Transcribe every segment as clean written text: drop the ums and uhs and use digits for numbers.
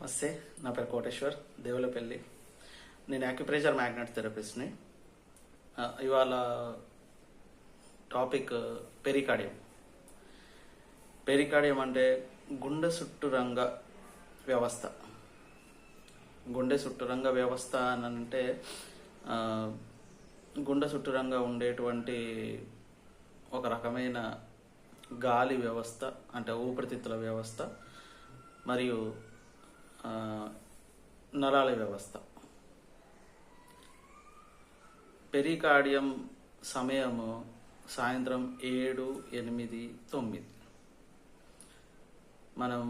నమస్తే, నా పేరు కోటేశ్వర్ దేవులపల్లి. నేను యాక్యుప్రెషర్ మ్యాగ్నెట్ థెరపిస్ట్ని. ఇవాళ టాపిక్ పెరికార్డియం. పెరికార్డియం అంటే గుండె చుట్టురంగ వ్యవస్థ. గుండె చుట్టురంగ వ్యవస్థ అని అంటే గుండె చుట్టురంగ ఉండేటువంటి ఒక రకమైన గాలి వ్యవస్థ, అంటే ఊపిరితిత్తుల వ్యవస్థ మరియు నరాల వ్యవస్థ. పెరికార్డియం సమయము సాయంత్రం 7, 8, 9. మనం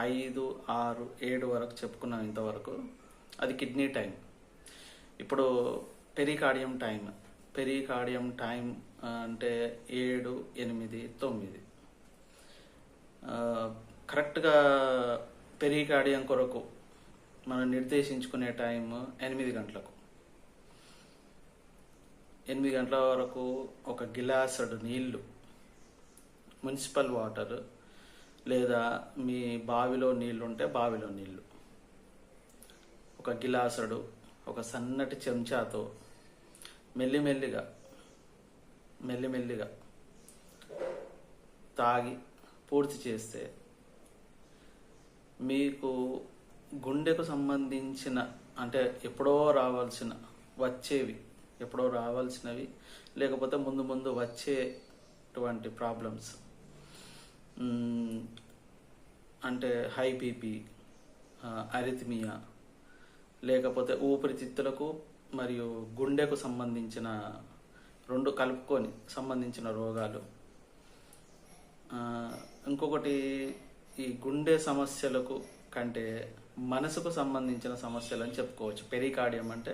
5, 6, 7 వరకు చెప్పుకున్నాం ఇంతవరకు. అది కిడ్నీ టైం. ఇప్పుడు పెరికార్డియం టైం. పెరికార్డియం టైం అంటే 7, 8, 9. కరెక్ట్గా పెరికార్డియం కొరకు మనం నిర్దేశించుకునే టైం 8 గంటలకు. 8 గంటల వరకు ఒక గిలాసడు నీళ్లు, మున్సిపల్ వాటర్ లేదా మీ బావిలో నీళ్లు ఉంటే బావిలో నీళ్లు, ఒక గిలాసడు ఒక సన్నటి చెంచాతో మెల్లిమెల్లిగా తాగి పూర్తి చేస్తే మీకు గుండెకు సంబంధించిన, అంటే ఎప్పుడో రావాల్సినవి లేకపోతే ముందు వచ్చేటువంటి ప్రాబ్లమ్స్, అంటే హై బీపీ, అరిథమియా, లేకపోతే ఊపిరితిత్తులకు మరియు గుండెకు సంబంధించిన రెండు కలుపుకొని సంబంధించిన రోగాలు. ఇంకొకటి, ఈ గుండె సమస్యలకు కంటే మనసుకు సంబంధించిన సమస్యలు అని చెప్పుకోవచ్చు. పెరికార్డియం అంటే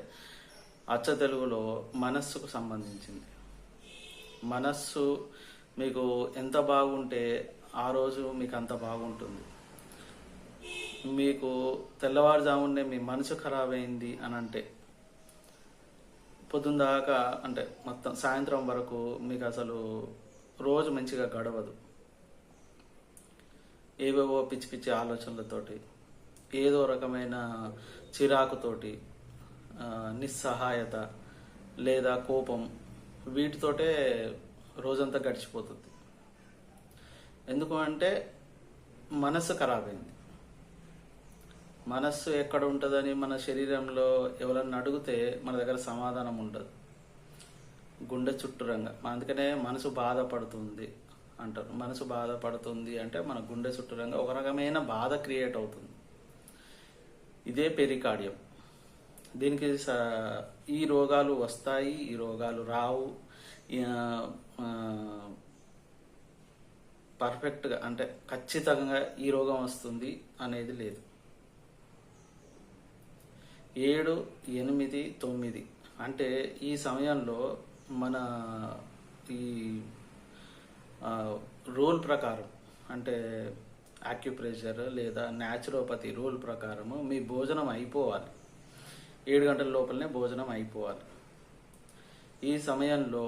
అచ్చ తెలుగులో మనస్సుకు సంబంధించింది. మనస్సు మీకు ఎంత బాగుంటే ఆ రోజు మీకు అంత బాగుంటుంది. మీకు తెల్లవారుజామునే మీ మనసు ఖరాబ్ అయింది అని అంటే పొద్దున్న దాకా, అంటే మొత్తం సాయంత్రం వరకు మీకు అసలు రోజు మంచిగా గడవదు. ఏవేవో పిచ్చి పిచ్చి ఆలోచనలతోటి, ఏదో రకమైన చిరాకుతోటి, నిస్సహాయత లేదా కోపం, వీటితోటే రోజంతా గడిచిపోతుంది. ఎందుకు అంటే మనస్సు ఖరాబ్ అయింది. మనస్సు ఎక్కడ ఉంటుందని మన శరీరంలో ఎవరన్నా అడిగితే మన దగ్గర సమాధానం ఉండదు. గుండె చుట్టురంగా. అందుకనే మనసు బాధపడుతుంది అంటారు. మనసు బాధపడుతుంది అంటే మన గుండె చుట్టురంగా ఒక రకమైన బాధ క్రియేట్ అవుతుంది. ఇదే పెరికార్డియం. దీనికి ఈ రోగాలు వస్తాయి, ఈ రోగాలు రావు, పర్ఫెక్ట్గా అంటే ఖచ్చితంగా ఈ రోగం వస్తుంది అనేది లేదు. 7, 8, 9 అంటే ఈ సమయంలో మన ఈ రూల్ ప్రకారం, అంటే యాక్యుప్రెషర్ లేదా న్యాచురోపతి రూల్ ప్రకారము మీ భోజనం అయిపోవాలి. 7 గంటల లోపలనే భోజనం అయిపోవాలి. ఈ సమయంలో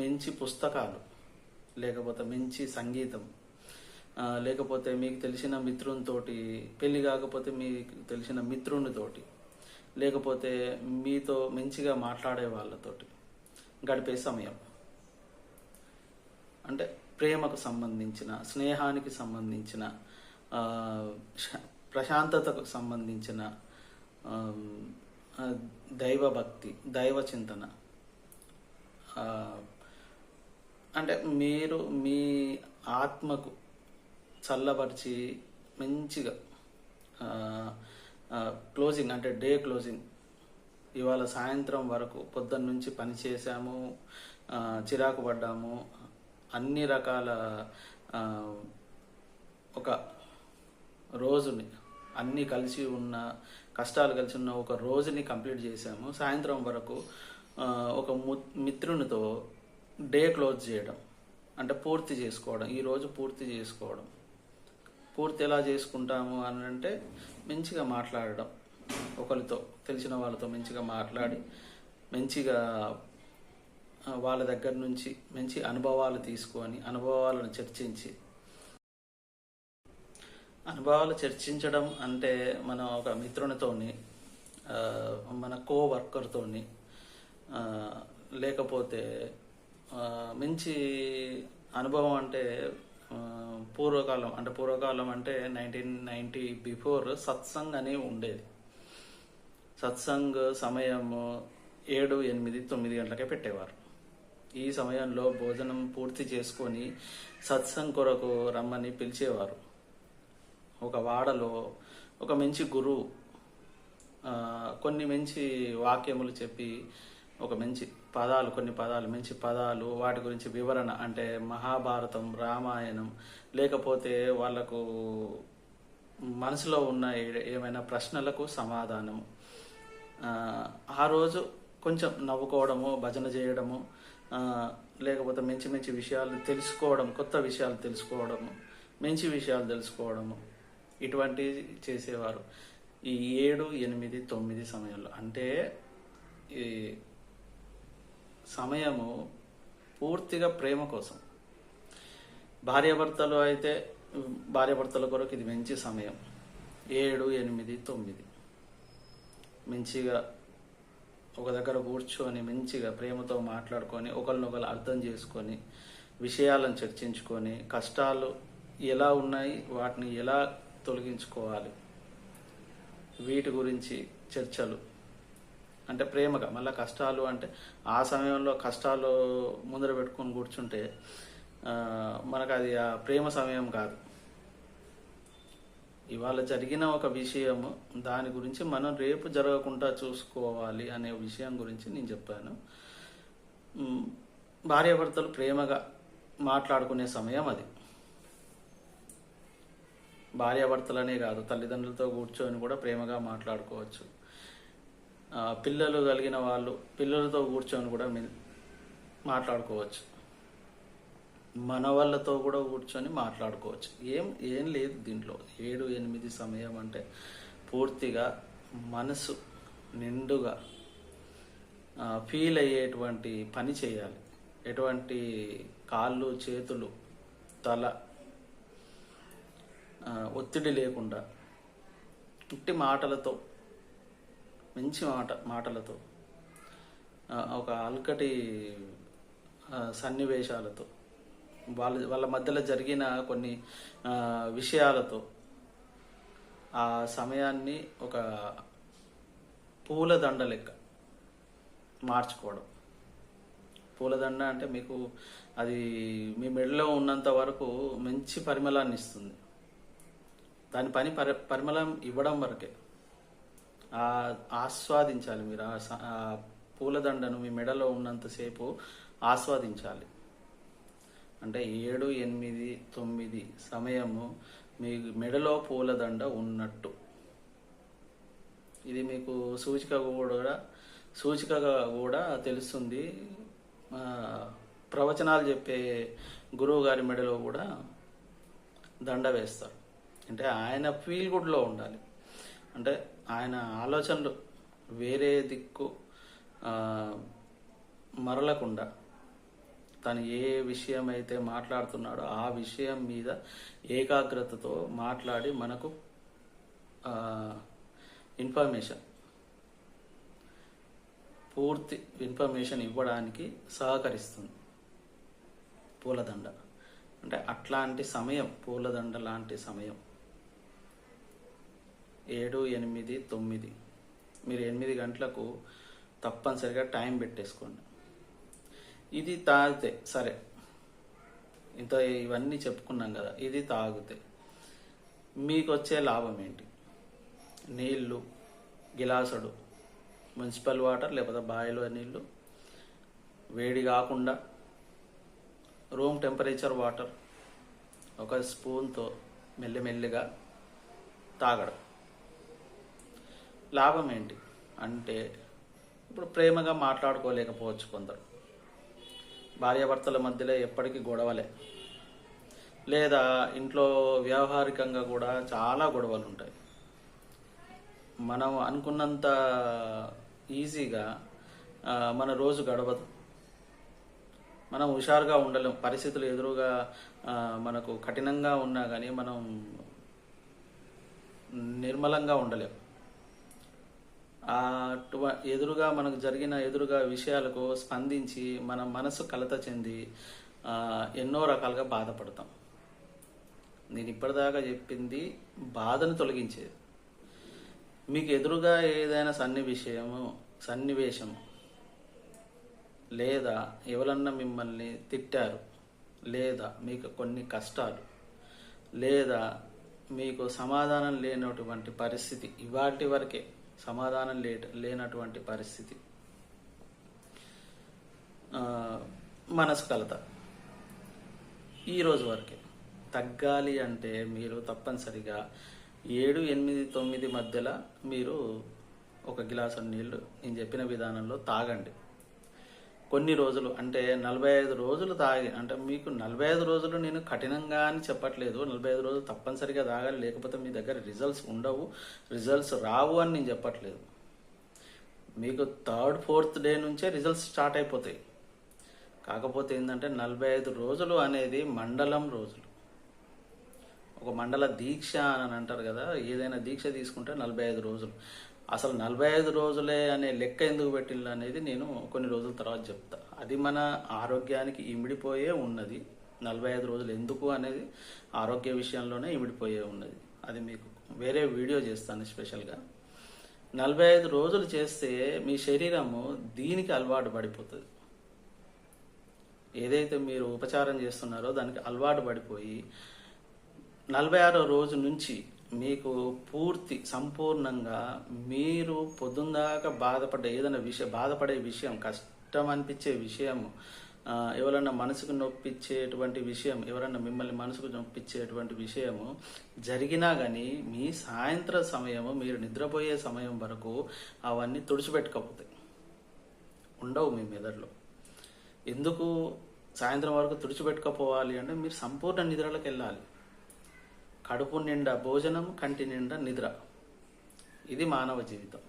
మంచి పుస్తకాలు, లేకపోతే మంచి సంగీతం, లేకపోతే మీకు తెలిసిన మిత్రునితోటి, పెళ్లి కాకపోతే మీకు తెలిసిన మిత్రునితోటి, లేకపోతే మీతో మంచిగా మాట్లాడే వాళ్ళతోటి గడిపే సమయం. అంటే ప్రేమకు సంబంధించిన, స్నేహానికి సంబంధించిన, ప్రశాంతతకు సంబంధించిన, దైవభక్తి, దైవ చింతన, అంటే మీరు మీ ఆత్మకు చల్లబరిచి మంచిగా క్లోజింగ్, అంటే డే క్లోజింగ్. ఇవాళ సాయంత్రం వరకు పొద్దున్న నుంచి పని చేశాము, చిరాకు పడ్డాము, అన్ని రకాల ఒక రోజుని, అన్నీ కలిసి ఉన్న కష్టాలు కలిసి ఉన్న ఒక రోజుని కంప్లీట్ చేశాము. సాయంత్రం వరకు ఒక మిత్రునితో డే క్లోజ్ చేయడం, అంటే పూర్తి చేసుకోవడం. ఈరోజు పూర్తి చేసుకోవడం. పూర్తి ఎలా చేసుకుంటాము అని అంటే మంచిగా మాట్లాడడం, ఒకరితో, తెలిసిన వాళ్ళతో మంచిగా మాట్లాడి, మంచిగా వాళ్ళ దగ్గర నుంచి మంచి అనుభవాలు తీసుకొని, అనుభవాలను చర్చించి అనుభవాలు చర్చించడం అంటే మనం ఒక మిత్రునితోని, ఆ, మన కో వర్కర్తోని, ఆ, లేకపోతే మంచి అనుభవం అంటే ఆ, పూర్వకాలం అంటే 1990 బిఫోర్ సత్సంగ్ అని ఉండేది. సత్సంగ్ సమయం 7, 8, 9 గంటలకే పెట్టేవారు. ఈ సమయంలో భోజనం పూర్తి చేసుకొని సత్సంగ్ కొరకు రమ్మని పిలిచేవారు. ఒక వాడలో ఒక మంచి గురువు కొన్ని మంచి వాక్యములు చెప్పి, ఒక మంచి మంచి పదాలు, వాటి గురించి వివరణ అంటే మహాభారతం, రామాయణం, లేకపోతే వాళ్ళకు మనసులో ఉన్న ఏమైనా ప్రశ్నలకు సమాధానము. ఆ రోజు కొంచెం నవ్వుకోవడము, భజన చేయడము, లేకపోతే మంచి మంచి విషయాలు తెలుసుకోవడం, కొత్త విషయాలు తెలుసుకోవడము, మంచి విషయాలు తెలుసుకోవడము, ఇటువంటివి చేసేవారు. ఈ 7, 8, 9 సమయంలో అంటే ఈ సమయము పూర్తిగా ప్రేమ కోసం. భార్యాభర్తలు అయితే భార్యాభర్తల కొరకు ఇది మంచి సమయం. 7, 8, 9 మంచిగా ఒక దగ్గర కూర్చొని మంచిగా ప్రేమతో మాట్లాడుకొని, ఒకరినొకరు అర్థం చేసుకొని, విషయాలను చర్చించుకొని, కష్టాలు ఎలా ఉన్నాయి, వాటిని ఎలా తొలగించుకోవాలి, వీటి గురించి చర్చలు. అంటే ప్రేమగా, మళ్ళీ కష్టాలు అంటే ఆ సమయంలో కష్టాలు ముందర పెట్టుకొని కూర్చుంటే మనకు అది ఆ ప్రేమ సమయం కాదు. ఇవాళ జరిగిన ఒక విషయము, దాని గురించి మనం రేపు జరగకుండా చూసుకోవాలి అనే విషయం గురించి నేను చెప్పాను. భార్యాభర్తలు ప్రేమగా మాట్లాడుకునే సమయం అది. భార్యాభర్తలనే కాదు, తల్లిదండ్రులతో కూర్చొని కూడా ప్రేమగా మాట్లాడుకోవచ్చు. పిల్లలు కలిగిన వాళ్ళు పిల్లలతో కూర్చొని కూడా మాట్లాడుకోవచ్చు. మన వాళ్ళతో కూడా కూర్చొని మాట్లాడుకోవచ్చు. ఏం లేదు దీంట్లో. 7, 8 సమయం అంటే పూర్తిగా మనసు నిండుగా ఫీల్ అయ్యేటువంటి పని చేయాలి. ఎటువంటి కాళ్ళు, చేతులు, తల ఒత్తిడి లేకుండా, ఉట్టి మాటలతో, మంచి మాటలతో, ఒక అల్కటి సన్నివేశాలతో, వాళ్ళ మధ్యలో జరిగిన కొన్ని విషయాలతో ఆ సమయాన్ని ఒక పూలదండ లెక్క మార్చుకోవడం. పూలదండ అంటే మీకు అది మీ మెడలో ఉన్నంత వరకు మంచి పరిమళాన్ని ఇస్తుంది. దాని పని పరిమళం ఇవ్వడం వరకే. ఆస్వాదించాలి మీరు. ఆ పూలదండను మీ మెడలో ఉన్నంతసేపు ఆస్వాదించాలి. అంటే 7, 8, 9 సమయము మీ మెడలో పూలదండ ఉన్నట్టు. ఇది మీకు సూచికగా కూడా తెలుస్తుంది. ప్రవచనాలు చెప్పే గురువు గారి మెడలో కూడా దండ వేస్తారు. అంటే ఆయన ఫీల్ గుడ్లో ఉండాలి. అంటే ఆయన ఆలోచనలు వేరే దిక్కు మరలకుండా, తను ఏ విషయం అయితే మాట్లాడుతున్నాడో ఆ విషయం మీద ఏకాగ్రతతో మాట్లాడి మనకు పూర్తి ఇన్ఫర్మేషన్ ఇవ్వడానికి సహకరిస్తుంది పూలదండ. అంటే అట్లాంటి సమయం పూలదండ లాంటి సమయం 7, 8, 9. మీరు 8 గంటలకు తప్పనిసరిగా టైం పెట్టేసుకోండి. ఇది తాగితే సరే, ఇవన్నీ చెప్పుకున్నాం కదా. ఇది తాగితే మీకు వచ్చే లాభం ఏంటి? నీళ్ళు గిలాసుడు మున్సిపల్ వాటర్ లేకపోతే బావిలో నీళ్ళు, వేడి కాకుండా రూమ్ టెంపరేచర్ వాటర్ ఒక స్పూన్తో మెల్లిమెల్లిగా తాగడం. లాభం ఏంటి అంటే, ఇప్పుడు ప్రేమగా మాట్లాడుకోలేకపోవచ్చు కొందరు. భార్యాభర్తల మధ్యలో ఎప్పటికీ గొడవలే, లేదా ఇంట్లో వ్యావహారికంగా కూడా చాలా గొడవలు ఉంటాయి. మనం అనుకున్నంత ఈజీగా మన రోజు గడవదు. మనం హుషారుగా ఉండలేం. పరిస్థితులు ఎదురుగా మనకు కఠినంగా ఉన్నా కానీ మనం నిర్మలంగా ఉండలేము. ఎదురుగా మనకు జరిగిన విషయాలకు స్పందించి మన మనసు కలత చెంది ఎన్నో రకాలుగా బాధపడతాం. నేను ఇప్పటిదాకా చెప్పింది బాధను తొలగించేది. మీకు ఎదురుగా ఏదైనా సన్నివేశము లేదా ఎవరన్నా మిమ్మల్ని తిట్టారు, లేదా మీకు కొన్ని కష్టాలు, లేదా మీకు సమాధానం లేనటువంటి పరిస్థితి, ఇవాటి వరకే సమాధానం లేనటువంటి పరిస్థితి, మనసు కలత ఈ రోజు వరకే తగ్గాలి అంటే మీరు తప్పనిసరిగా 7, 8, 9 మధ్యలో మీరు ఒక గ్లాసు నీళ్లు నేను చెప్పిన విధానంలో తాగండి. కొన్ని రోజులు అంటే 45 రోజులు తాగి, అంటే మీకు 45 రోజులు నేను కఠినంగా అని చెప్పట్లేదు. 45 రోజులు తప్పనిసరిగా తాగాలి, లేకపోతే మీ దగ్గర రిజల్ట్స్ ఉండవు, రిజల్ట్స్ రావు అని నేను చెప్పట్లేదు. మీకు 3rd, 4th డే నుంచే రిజల్ట్స్ స్టార్ట్ అయిపోతాయి. కాకపోతే ఏంటంటే 45 రోజులు అనేది మండలం రోజులు. ఒక మండల దీక్ష అని అంటారు కదా, ఏదైనా దీక్ష తీసుకుంటే 45 రోజులు. అసలు 45 రోజులే అనే లెక్క ఎందుకు పెట్టిండ్రు అనేది నేను కొన్ని రోజుల తర్వాత చెప్తా. అది మన ఆరోగ్యానికి ఇమిడిపోయే ఉన్నది. 45 రోజులు ఎందుకు అనేది ఆరోగ్య విషయంలోనే ఇమిడిపోయే ఉన్నది. అది మీకు వేరే వీడియో చేస్తాను స్పెషల్గా. 45 రోజులు చేస్తే మీ శరీరము దీనికి అలవాటు పడిపోతుంది. ఏదైతే మీరు ఉపచారం చేస్తున్నారో దానికి అలవాటు పడిపోయి 46వ రోజు నుంచి మీకు సంపూర్ణంగా మీరు పొద్దుందాకా బాధపడే విషయం, కష్టం అనిపించే విషయం, ఎవరన్నా మనసుకు నొప్పించేటువంటి విషయం, ఎవరన్నా మిమ్మల్ని మనసుకు నొప్పించేటువంటి విషయము జరిగినా కానీ మీ సాయంత్రం సమయము, మీరు నిద్రపోయే సమయం వరకు అవన్నీ తుడిచిపెట్టకపోతాయి, ఉండవు మీ మెదడులో. ఎందుకు సాయంత్రం వరకు తుడిచిపెట్టుకపోవాలి అంటే మీరు సంపూర్ణ నిద్రలోకి వెళ్ళాలి. కడుపు నిండా భోజనం, కంటి నిండా నిద్ర, ఇది మానవ జీవితం.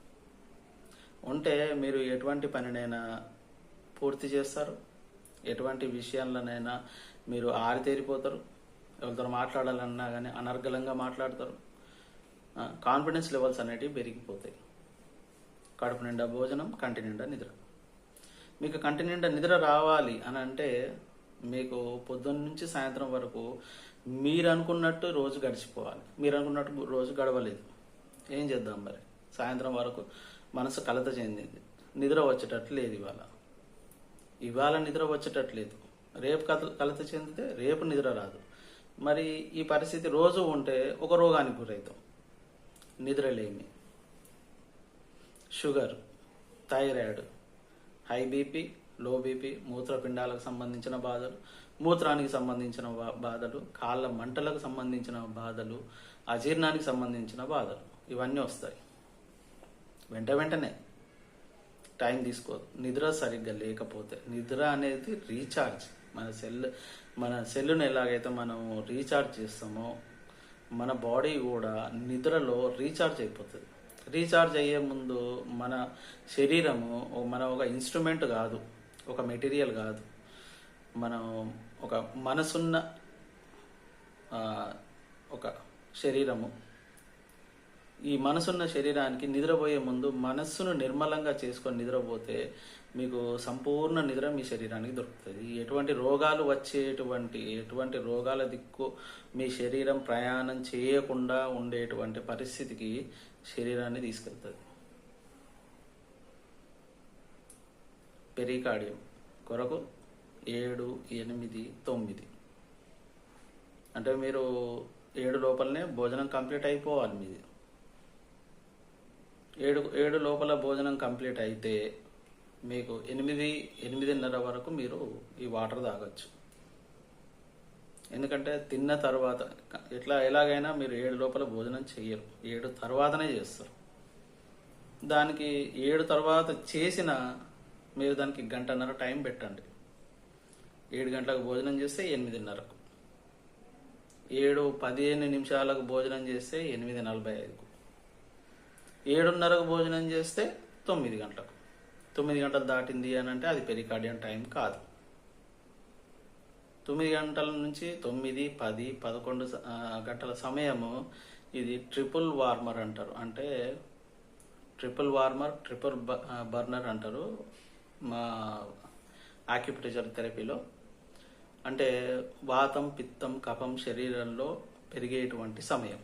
ఉంటే మీరు ఎటువంటి పనినైనా పూర్తి చేస్తారు, ఎటువంటి విషయాలనైనా మీరు ఆరితేరిపోతారు. ఎవరితో మాట్లాడాలన్నా కానీ అనర్గళంగా మాట్లాడతారు. కాన్ఫిడెన్స్ లెవెల్స్ అనేటివి పెరిగిపోతాయి. కడుపు నిండా భోజనం, కంటి నిండా నిద్ర. మీకు కంటి నిండా నిద్ర రావాలి అని అంటే మీకు పొద్దున్న నుంచి సాయంత్రం వరకు మీరు అనుకున్నట్టు రోజు గడిచిపోవాలి. మీరు అనుకున్నట్టు రోజు గడవలేదు, ఏం చేద్దాం మరి? సాయంత్రం వరకు మనసు కలత చెందింది, నిద్ర వచ్చేటట్లు లేదు. ఇవాళ నిద్ర వచ్చేటట్లు లేదు, రేపు కలత చెందితే రేపు నిద్ర రాదు. మరి ఈ పరిస్థితి రోజు ఉంటే ఒక రోగానికి గురవుతాం. నిద్రలేమి, sugar, thyroid, high BP, low BP, మూత్రపిండాలకు సంబంధించిన బాధలు, మూత్రానికి సంబంధించిన బాధలు, కాళ్ళ మంటలకు సంబంధించిన బాధలు, అజీర్ణానికి సంబంధించిన బాధలు, ఇవన్నీ వస్తాయి వెంటనే. టైం తీసుకోదు. నిద్ర సరిగ్గా లేకపోతే, నిద్ర అనేది రీఛార్జ్. మన సెల్లును ఎలాగైతే మనం రీఛార్జ్ చేస్తామో మన బాడీ కూడా నిద్రలో రీఛార్జ్ అయిపోతుంది. రీఛార్జ్ అయ్యే ముందు మన శరీరము ఒక ఇన్స్ట్రుమెంట్ కాదు, ఒక మెటీరియల్ కాదు, మనం ఒక మనసున్న ఒక శరీరము. ఈ మనసున్న శరీరానికి నిద్రపోయే ముందు మనస్సును నిర్మలంగా చేసుకొని నిద్రపోతే మీకు సంపూర్ణ నిద్ర మీ శరీరానికి దొరుకుతుంది. ఎటువంటి రోగాల దిక్కు మీ శరీరం ప్రయాణం చేయకుండా ఉండేటువంటి పరిస్థితికి శరీరాన్ని తీసుకెళ్తుంది. పెరికార్డియం కొరకు 7, 8, 9 అంటే మీరు 7 లోపలనే భోజనం కంప్లీట్ అయిపోవాలి. మీది 7 లోపల భోజనం కంప్లీట్ అయితే మీకు 8:30 వరకు మీరు ఈ వాటర్ తాగొచ్చు. ఎందుకంటే తిన్న తర్వాత ఎలాగైనా మీరు 7 లోపల భోజనం చెయ్యరు, 7 తర్వాతనే చేస్తారు. దానికి 7 తర్వాత చేసిన మీరు దానికి 1.5 గంట టైం పెట్టండి. 7 గంటలకు భోజనం చేస్తే 8:30కు, 7:15 భోజనం చేస్తే 8:45కు, 7:30కు భోజనం చేస్తే 9 గంటలకు. 9 గంటలు దాటింది అని అంటే అది పెరికార్డియం టైం కాదు. 9 గంటల నుంచి 9, 10, 11 గంటల సమయము ఇది ట్రిపుల్ వార్మర్ అంటారు. అంటే ట్రిపుల్ వార్మర్, ట్రిపుల్ బర్నర్ అంటారు మా ఆక్యుప్రెషర్ థెరపీలో. అంటే వాతం, పిత్తం, కఫం శరీరంలో పెరిగేటువంటి సమయం.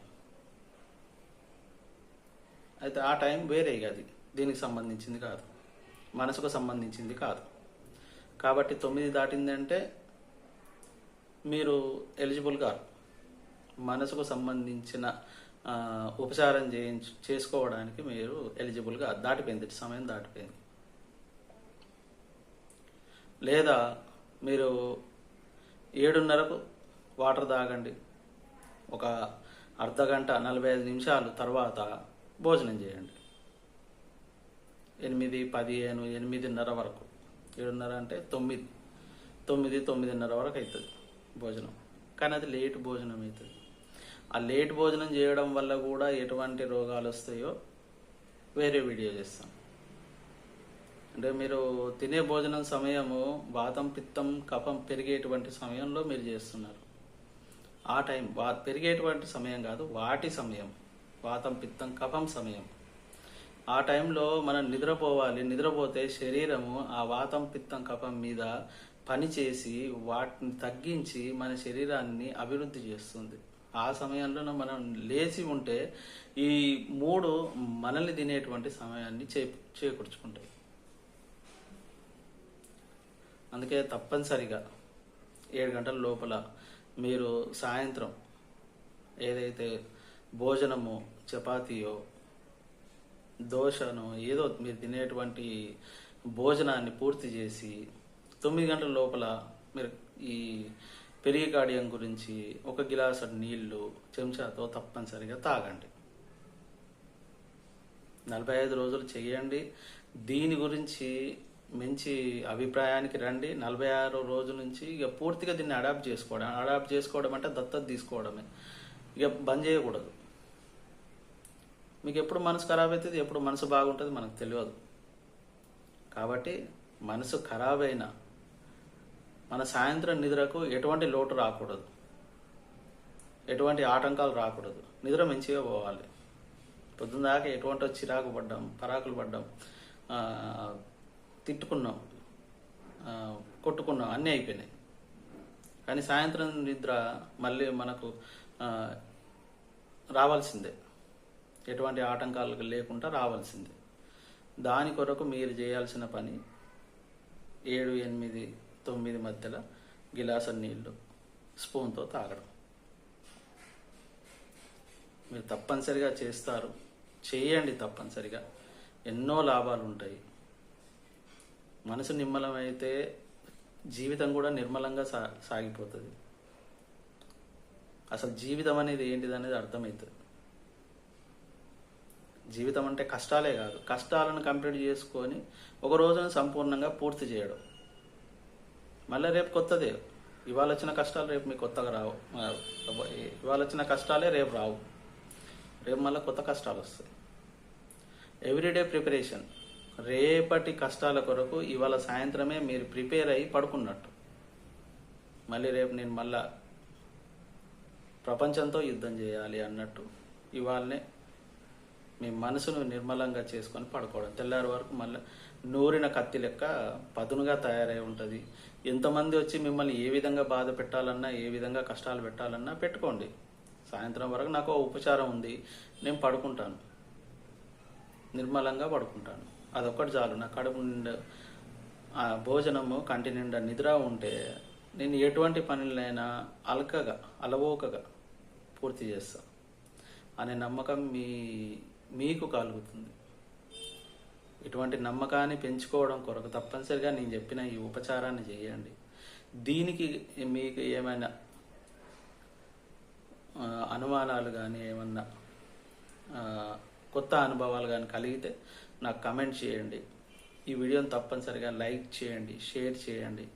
అయితే ఆ టైం వేరే, అది దీనికి సంబంధించింది కాదు, మనసుకు సంబంధించింది కాదు. కాబట్టి 9 దాటిందంటే మీరు ఎలిజిబుల్ కాదు. మనసుకు సంబంధించిన ఉపచారం చేసుకోవడానికి మీరు ఎలిజిబుల్ కాదు. దాటిపోయింది, సమయం దాటిపోయింది. లేదా మీరు 7:30కు వాటర్ తాగండి, ఒక అర్ధగంట 45 నిమిషాలు తర్వాత భోజనం చేయండి. 8, 15, 8:30 వరకు. 7:30 అంటే 9, 9:30 వరకు అవుతుంది భోజనం. కానీ అది లేట్ భోజనం అవుతుంది. ఆ లేట్ భోజనం చేయడం వల్ల కూడా ఎటువంటి రోగాలు వస్తాయో వేరే వీడియో చేస్తాం. అంటే మీరు తినే భోజనం సమయము వాతం, పిత్తం, కఫం పెరిగేటువంటి సమయంలో మీరు చేస్తున్నారు. ఆ టైం పెరిగేటువంటి సమయం కాదు, వాటి సమయం. వాతం, పిత్తం, కఫం సమయం. ఆ టైంలో మనం నిద్రపోవాలి. నిద్రపోతే శరీరము ఆ వాతం, పిత్తం, కఫం మీద పనిచేసి వాటిని తగ్గించి మన శరీరాన్ని అభివృద్ధి చేస్తుంది. ఆ సమయంలో మనం లేచి ఉంటే ఈ 3 మనల్ని తినేటువంటి సమయాన్ని చేకూర్చుకుంటాయి. అందుకే తప్పనిసరిగా 7 గంటల లోపల మీరు సాయంత్రం ఏదైతే భోజనమో, చపాతీయో, దోశనో ఏదో మీరు తినేటువంటి భోజనాన్ని పూర్తి చేసి 9 గంటల లోపల మీరు ఈ పెరిగికార్డియం గురించి 1 గిలాసు నీళ్లు చెంచాతో తప్పనిసరిగా తాగండి. 45 రోజులు చేయండి. దీని గురించి మంచి అభిప్రాయానికి రండి. 46వ రోజు నుంచి ఇక పూర్తిగా దీన్ని అడాప్ట్ చేసుకోవడం అంటే దత్తత తీసుకోవడమే. ఇక బంద్ చేయకూడదు. మీకు ఎప్పుడు మనసు ఖరాబ్ అవుతుంది, ఎప్పుడు మనసు బాగుంటుంది మనకు తెలియదు. కాబట్టి మనసు ఖరాబ్ అయినా మన సాయంత్రం నిద్రకు ఎటువంటి లోటు రాకూడదు, ఎటువంటి ఆటంకాలు రాకూడదు. నిద్ర మంచిగా పోవాలి. పొద్దున్న దాకా ఎటువంటి చిరాకు పడ్డాం, పరాకులు పడ్డాం, తిట్టుకున్నాం, కొట్టుకున్నాం, అన్నీ అయిపోయినాయి. కానీ సాయంత్రం నిద్ర మళ్ళీ మనకు రావాల్సిందే, ఎటువంటి ఆటంకాలు లేకుండా రావాల్సిందే. దాని కొరకు మీరు చేయాల్సిన పని 7, 8, 9 మధ్యలో గిలాసు నీళ్లు స్పూన్తో తాగడం. మీరు తప్పనిసరిగా చేస్తారు, చేయండి తప్పనిసరిగా. ఎన్నో లాభాలు ఉంటాయి. మనసు నిమ్మలమైతే జీవితం కూడా నిర్మలంగా సాగిపోతుంది. అసలు జీవితం అనేది ఏంటిది అనేది అర్థమవుతుంది. జీవితం అంటే కష్టాలే కాదు, కష్టాలను కంప్లీట్ చేసుకొని ఒక రోజును సంపూర్ణంగా పూర్తి చేయడం. మళ్ళీ రేపు కొత్తదే. ఇవాళ వచ్చిన కష్టాలు రేపు మీకు కొత్తగా రావు. ఇవాళ వచ్చిన కష్టాలే రేపు రావు. రేపు మళ్ళీ కొత్త కష్టాలు వస్తాయి. Everyday preparation. రేపటి కష్టాల కొరకు ఇవాళ సాయంత్రమే మీరు ప్రిపేర్ అయ్యి పడుకున్నట్టు. మళ్ళీ రేపు నేను మళ్ళా ప్రపంచంతో యుద్ధం చేయాలి అన్నట్టు ఇవాళనే మీ మనసును నిర్మలంగా చేసుకొని పడుకోవడం. తెల్లారి వరకు మళ్ళీ నూరిన కత్తి లెక్క పదునుగా తయారై ఉంటుంది. ఎంతమంది వచ్చి మిమ్మల్ని ఏ విధంగా బాధ పెట్టాలన్నా, ఏ విధంగా కష్టాలు పెట్టాలన్నా పెట్టుకోండి. సాయంత్రం వరకు నాకు ఉపచారం ఉంది, నేను పడుకుంటాను, నిర్మలంగా పడుకుంటాను. అదొక్కటి చాలు. నా కడుపు నిండా భోజనము, కంటి నిండా నిద్ర ఉంటే నేను ఎటువంటి పనులైనా అలవోకగా పూర్తి చేస్తా అనే నమ్మకం మీకు కలుగుతుంది. ఇటువంటి నమ్మకాన్ని పెంచుకోవడం కొరకు తప్పనిసరిగా నేను చెప్పిన ఈ ఉపచారాన్ని చేయండి. దీనికి మీకు ఏమైనా అనుమానాలు కానీ, ఏమన్నా కొత్త అనుభవాలు కానీ కలిగితే నాకు కమెంట్ చేయండి. ఈ వీడియోని తప్పనిసరిగా లైక్ చేయండి, షేర్ చేయండి.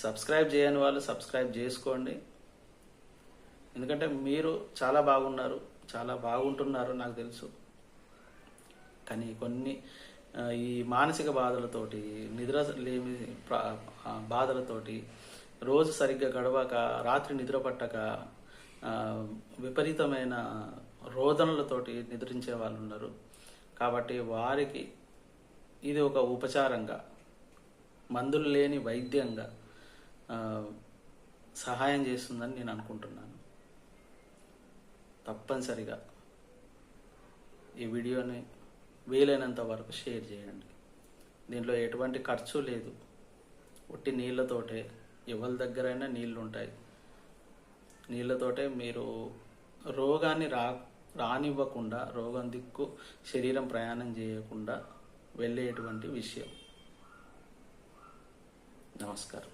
సబ్స్క్రైబ్ చేయని వాళ్ళు సబ్స్క్రైబ్ చేసుకోండి. ఎందుకంటే మీరు చాలా బాగున్నారు, చాలా బాగుంటున్నారు నాకు తెలుసు. కానీ కొన్ని ఈ మానసిక బాధలతోటి, నిద్ర లేమి బాధలతోటి, రోజు సరిగ్గా గడవక, రాత్రి నిద్ర పట్టక, విపరీతమైన రోదనలతోటి నిద్రించే వాళ్ళు ఉన్నారు. కాబట్టి వారికి ఇది ఒక ఉపచారంగా, మందులు లేని వైద్యంగా సహాయం చేస్తుందని నేను అనుకుంటున్నాను. తప్పనిసరిగా ఈ వీడియోని వీలైనంత వరకు షేర్ చేయండి. దీంట్లో ఎటువంటి ఖర్చు లేదు, ఒట్టి నీళ్ళతోటే, ఎవరి దగ్గరైనా నీళ్ళు ఉంటాయి. నీళ్ళతోటే మీరు రోగాన్ని రానివ్వకుండా, రోగం దిక్కు శరీరం ప్రయాణం చేయకుండా వెళ్ళేటువంటి విషయం. నమస్కారం.